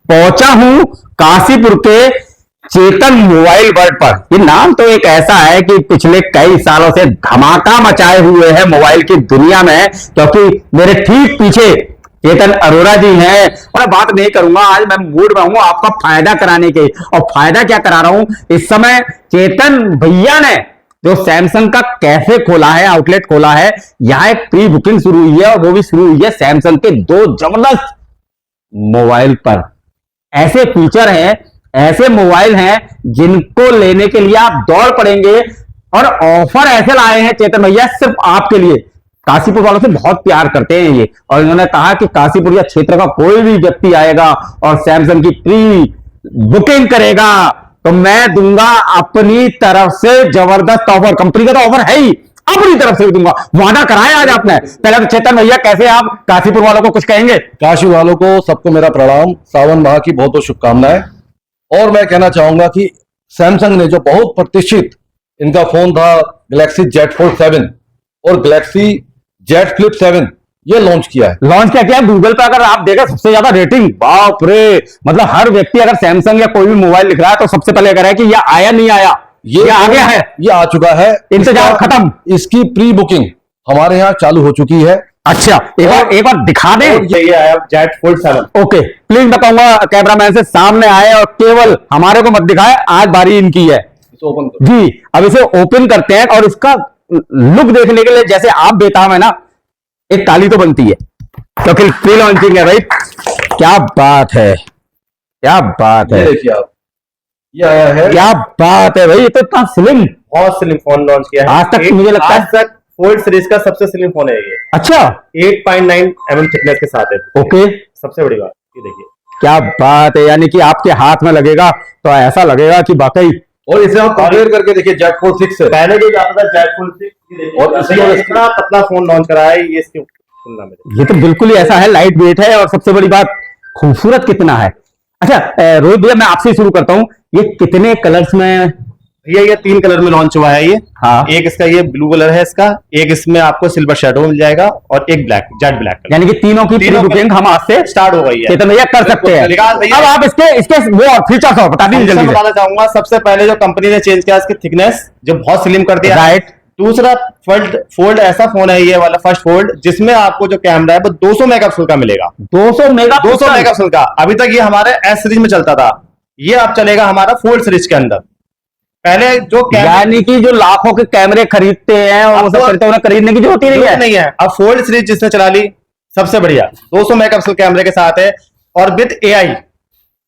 पहुंचा हूं काशीपुर के चेतन मोबाइल वर्ल्ड पर। ये नाम तो एक ऐसा है कि पिछले कई सालों से धमाका मचाए हुए है मोबाइल की दुनिया में, क्योंकि मेरे ठीक पीछे चेतन अरोड़ा जी हैं। और बात नहीं करूंगा, आज मैं मूड में हूं आपका फायदा कराने के। और फायदा क्या करा रहा हूं इस समय, चेतन भैया ने जो सैमसंग का कैफे खोला है, आउटलेट खोला है, यहां एक प्री बुकिंग शुरू हुई है, और वो भी शुरू हुई है सैमसंग के दो जबरदस्त मोबाइल पर। ऐसे फीचर हैं, ऐसे मोबाइल हैं जिनको लेने के लिए आप दौड़ पड़ेंगे। और ऑफर ऐसे लाए हैं चेतन भैया सिर्फ आपके लिए। काशीपुर वालों से बहुत प्यार करते हैं ये, और इन्होंने कहा कि काशीपुर या क्षेत्र का कोई भी व्यक्ति आएगा और सैमसंग की प्री बुकिंग करेगा तो मैं दूंगा अपनी तरफ से जबरदस्त ऑफर। कंपनी का तो ऑफर है ही, अपनी तरफ से भी दूंगा। वादा कराया आज आपने। पहले तो चेतन भैया, कैसे आप काशीपुर वालों को कुछ कहेंगे? काशी वालों को सबको मेरा प्रणाम, सावन माह की बहुत बहुत शुभकामनाएं। और मैं कहना चाहूंगा कि सैमसंग ने जो बहुत प्रतिष्ठित इनका फोन था गैलेक्सी जेड फोल्ड 7 और गैलेक्सी जेड फ्लिप 7 ये लॉन्च किया है। लॉन्च क्या किया? गूगल पे अगर आप देखें सबसे ज्यादा रेटिंग, बाप रे, मतलब हर व्यक्ति अगर सैमसंग या कोई भी मोबाइल लिख रहा है तो सबसे पहले कह रहा है कि ये आया नहीं आया, ये आ गया है, ये आ चुका है, इंतजार खत्म। इसकी प्री बुकिंग हमारे यहाँ चालू हो चुकी है। अच्छा, एक बार दिखा दें। ये आया जेड फोल्ड 7। ओके, प्लीज बताऊंगा कैमरामैन से सामने आए और केवल हमारे को मत दिखाए, आज बारी इनकी है। ओपन जी, अब इसे ओपन करते हैं और इसका लुक देखने के लिए जैसे आप बेताब है ना, एक ताली तो बनती है क्योंकि प्री लॉन्चिंग है भाई। क्या बात है, क्या बात है, देखिए आप, ये आया है, क्या बात है भाई। ये तो इतना स्लिम, बहुत स्लिम फोन लॉन्च किया है आज तक मुझे लगता है आज तक फोल्ड सीरीज का सबसे स्लिम फोन है ये। अच्छा, 8.9 mm थिकनेस के साथ है। ओके, सबसे बड़ी बात ये देखिए, क्या बात है। यानी कि आपके हाथ में लगेगा तो ऐसा लगेगा कि वाकई। और इसे हम कंपेयर करके देखिए जेड फोल्ड 6 से। पहले जो आता था जेड फोल्ड 6 और इसमें इतना पतला फोन लॉन्च करा है ये इसकी तुलना में। ये तो बिल्कुल ही ऐसा है, लाइट वेट है, और सबसे बड़ी बात खूबसूरत कितना है। अच्छा रोहित भैया, मैं आपसे शुरू करता हूं, ये कितने कलर्स में? ये 3 कलर में लॉन्च हुआ है ये। हाँ। एक इसका ये ब्लू कलर है इसका, एक इसमें आपको सिल्वर शैडो मिल जाएगा और एक ब्लैक, जेड ब्लैक कलर। यानी कि तीनों की प्री बुकिंग हम आज से स्टार्ट हो गई है। चेतन भैया कर सकते हैं। अब आप इसके वो फीचर्स बता दीजिए जल्दी से। बताना चाहूंगा, सबसे पहले जो कंपनी ने चेंज किया इसकी थिकनेस, जो बहुत स्लिम कर दिया। राइट। दूसरा फोल्ड ऐसा फोन है ये वाला फर्स्ट फोल्ड, जिसमें आपको जो कैमरा है वो 200 मेगापिक्सल का मिलेगा। 200 मेगापिक्सल का। अभी तक ये हमारे एस सीरीज में चलता था, ये अब चलेगा हमारा फोल्ड सीरीज के अंदर। पहले जो यानी कि जो लाखों के कैमरे खरीदते हैं और वो सब करते हैं, उन्हें खरीदने की जरूरत ही नहीं है। अब फोल्ड सीरीज जिसने चला ली, सबसे बढ़िया 200 मेगापिक्सल कैमरे के साथ है और विद एआई।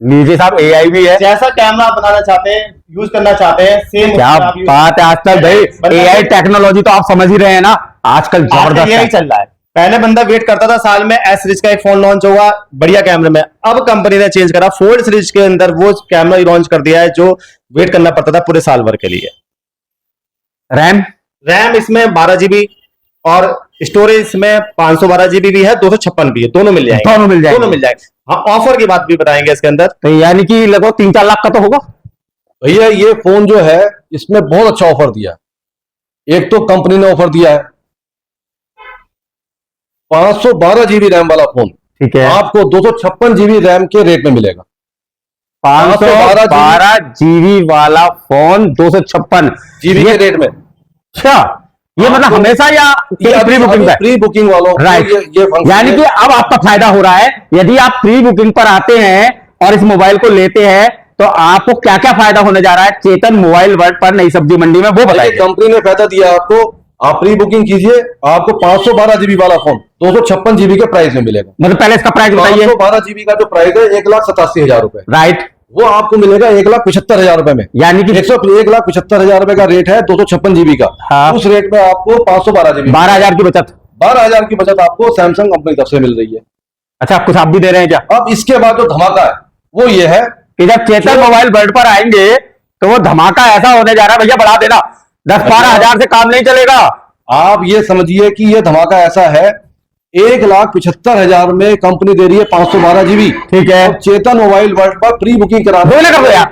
नीचे साहब एआई भी है। जैसा कैमरा आप बनाना चाहते हैं, यूज करना चाहते हैं, सेम। क्या बात है, आजकल भाई एआई टेक्नोलॉजी तो आप समझ ही रहे हैं ना, आजकल जबरदस्त यही चल रहा है। पहले बंदा वेट करता था साल में एस सीरीज का एक फोन लॉन्च होगा बढ़िया कैमरे में। अब कंपनी ने चेंज करा, फोल्ड सीरीज के अंदर वो कैमरा लॉन्च कर दिया है जो वेट करना पड़ता था पूरे साल भर के लिए। रैम इसमें 12 GB और स्टोरेज इसमें 512 GB भी है, 256 भी है, दोनों मिल जाएंगे। दोनों मिल जाएंगे। हाँ, ऑफर की बात भी बताएंगे इसके अंदर। तो यानी कि लगभग 3-4 लाख का तो होगा भैया। ये फोन जो है इसमें बहुत अच्छा ऑफर दिया है। एक तो कंपनी ने ऑफर दिया है 512 GB रैम वाला फोन, ठीक है, आपको 256 GB रैम के रेट में मिलेगा। 512 GB वाला फोन 256 GB के रेट में। अच्छा, ये मतलब हमेशा या प्री बुकिंग पे? प्री बुकिंग वालों राइट। यानी कि अब आपका फायदा हो रहा है, यदि आप प्री बुकिंग पर आते हैं और इस मोबाइल को लेते हैं तो आपको क्या क्या फायदा होने जा रहा है चेतन मोबाइल वर्ल्ड पर नई सब्जी मंडी में, वो बताइए। कंपनी ने फायदा दिया आपको, आप प्री बुकिंग कीजिए, आपको 512 GB वाला फोन 256 GB के प्राइस में मिलेगा। मतलब पहले इसका प्राइस बताइए। 512 GB का जो प्राइस है 1,87,000 रुपए, राइट, वो आपको मिलेगा 1,75,000 रुपए में। यानी कि 1,75,000 रुपए का रेट है 256 GB का। हाँ। उस रेट में आपको 512 GB, 12,000 की बचत। 12,000 की बचत आपको सैमसंग कंपनी तरफ से मिल रही है। अच्छा, कुछ आप भी दे रहे हैं क्या? अब इसके बाद जो धमाका है वो ये है कि जब चेतन मोबाइल वर्ल्ड पर आएंगे तो वो धमाका ऐसा होने जा रहा है, भैया बढ़ा देना, 10-12 हजार से काम नहीं चलेगा। आप ये समझिए कि ये धमाका ऐसा है, 1,75,000 में कंपनी दे रही है 512 GB। ठीक है, चेतन मोबाइल वर्ल्ड पर प्री बुकिंग करा दोगुने कर दो यार,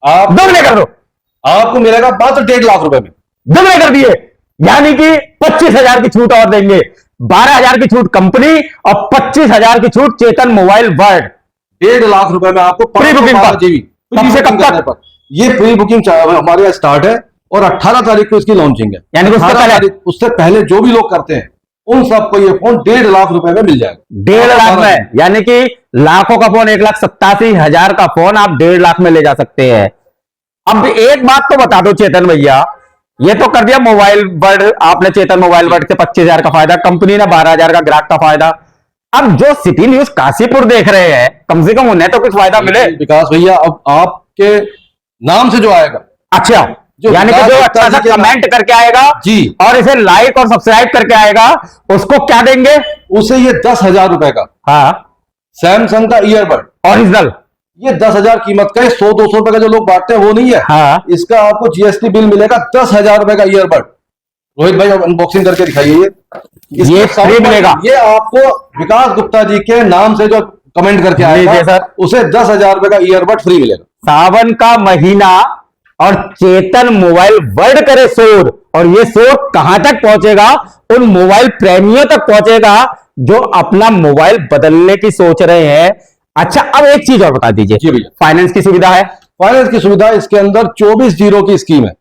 आप दोगुने कर दो, आपको मिलेगा मात्र 1.5 लाख रुपए में। दोगुने कर दिए, यानी कि 25,000 की छूट और देंगे। 12,000 की छूट कंपनी और 25,000 की छूट चेतन मोबाइल वर्ल्ड। 1.5 लाख रुपए में आपको प्री बुकिंग पर? जीबी कब से कब तक? ये प्री बुकिंग हमारे यहाँ स्टार्ट है और 18 तारीख को इसकी लॉन्चिंग है। यानी कि उससे 18 पहले? तारीख, उससे पहले जो भी लोग करते हैं उन सबको ये फोन 1.5 लाख रुपए में मिल जाएगा। 1.5 लाख में, यानी कि लाखों का फोन 1,87,000 का फोन आप 1.5 लाख में ले जा सकते हैं। अब एक बात तो बता दो चेतन भैया, ये तो कर दिया मोबाइल वर्ल्ड आपने, चेतन मोबाइल वर्ल्ड से 25,000 का फायदा, कंपनी ने 12,000 का ग्राहक का फायदा। अब जो सिटी न्यूज काशीपुर देख रहे हैं, कम से कम उन्हें तो कुछ फायदा मिले। विकास भैया, अब आपके नाम से जो आएगा, अच्छा, यानी कि जो अच्छा सा कमेंट करके आएगा जी, और इसे लाइक और सब्सक्राइब करके आएगा, उसको क्या देंगे? उसे ये 10,000 रुपए का हाँ, सैमसंग का ईयरबड ओरिजिनल। ये 10,000 कीमत का है। 100-200 रुपए का जो लोग बांटते हैं वो नहीं है। हाँ, इसका आपको जीएसटी बिल मिलेगा 10,000 रुपए का ईयरबड। रोहित भाई अनबॉक्सिंग करके दिखाइए। ये फ्री मिलेगा। ये आपको विकास गुप्ता जी के नाम से जो कमेंट करके लीजिए आएगा सर, उसे 10,000 रुपए का ईयरबड फ्री मिलेगा। सावन का महीना और चेतन मोबाइल वर्ल्ड करे शोर, और ये शोर कहां तक पहुंचेगा? उन मोबाइल प्रेमियों तक पहुंचेगा जो अपना मोबाइल बदलने की सोच रहे हैं। अच्छा, अब एक चीज और बता दीजिए। जी भैया, फाइनेंस की सुविधा है? फाइनेंस की सुविधा इसके अंदर 24/0 की स्कीम है।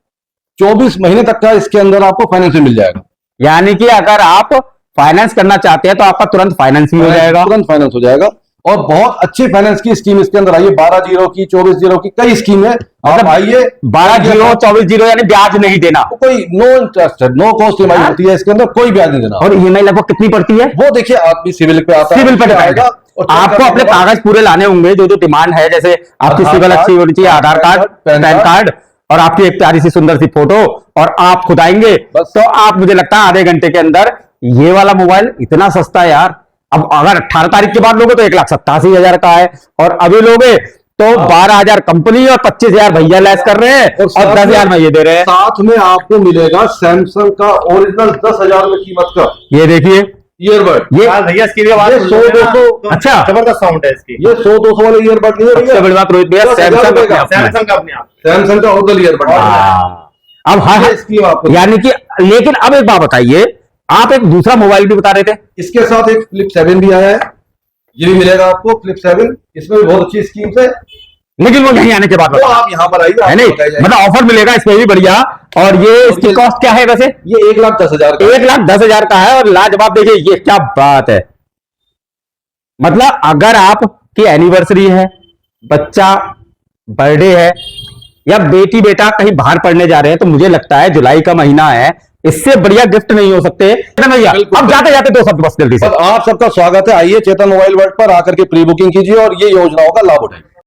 24 महीने तक का इसके अंदर आपको फाइनेंस मिल जाएगा। यानी कि अगर आप फाइनेंस करना चाहते हैं तो आपका तुरंत फाइनेंस भी हो जाएगा। तुरंत फाइनेंस हो जाएगा और बहुत अच्छी फाइनेंस की स्कीम इसके अंदर आई है। 12/0 की, 24/0 की, कई स्कीम है। आप आइए। 12/0, 24/0 यानी ब्याज नहीं देना, कोई no interest, no cost EMI होती है इसके अंदर, कोई ब्याज नहीं देना। और ईएमआई लगभग कितनी पड़ती है? वो देखिए आपकी सिविल पे आता है, सिविल पे आएगा। आपको अपने कागज पूरे लाने होंगे, जो जो डिमांड है, जैसे आपकी सिविल अच्छी होनी चाहिए, आधार कार्ड, पैन कार्ड, और आपकी एक प्यारी सी सुंदर सी फोटो, और आप खुद आएंगे तो आप, मुझे लगता है आधे घंटे के अंदर ये वाला मोबाइल इतना सस्ता है यार। अब अगर 18 तारीख के बाद लोगे तो 1,87,000 का है, और अभी लोगे तो 12,000 कंपनी और 25,000 भैया लेस कर रहे हैं, और 10,000 में ये दे रहे हैं। साथ में आपको मिलेगा सैमसंग का ओरिजिनल 10,000 में कीमत का ये देखिए ईयरबड। ये भैया इसकी भी आवाज 100-200 अच्छा, जबरदस्त साउंड है इसकी। ये 100-200 वाले ईयरबड नहीं है सबसे बड़ी बात रोहित भैया, सैमसंग सैमसंग का अपने आप सैमसंग का ओरिजिनल ईयरबड। अब हाँ, स्कीम आपको, यानी कि, लेकिन अब एक बात बताइए, आप एक दूसरा मोबाइल भी बता रहे थे। इसके साथ एक फ्लिप 7 भी आया है, ये भी मिलेगा आपको फ्लिप 7। इसमें भी बहुत अच्छी स्कीम है, लेकिन वो यहीं आने के बाद तो आप यहाँ पर आइए, है नहीं, मतलब ऑफर मिलेगा इसमें भी बढ़िया। और ये इसकी कॉस्ट क्या है वैसे? ये 1,10,000 का, 1,10,000 का है। और लाजवाब, देखिए ये क्या बात है, मतलब अगर आपकी एनिवर्सरी है, बच्चा बर्थडे है, या बेटी बेटा कहीं बाहर पढ़ने जा रहे हैं, तो मुझे लगता है जुलाई का महीना है, इससे बढ़िया गिफ्ट नहीं हो सकते भैया। अब जाते जाते दो शब्द बस जल्दी से। आप सबका स्वागत है। आइए चेतन मोबाइल वर्ल्ड पर आकर के प्री बुकिंग कीजिए और ये योजनाओं का लाभ उठाइए।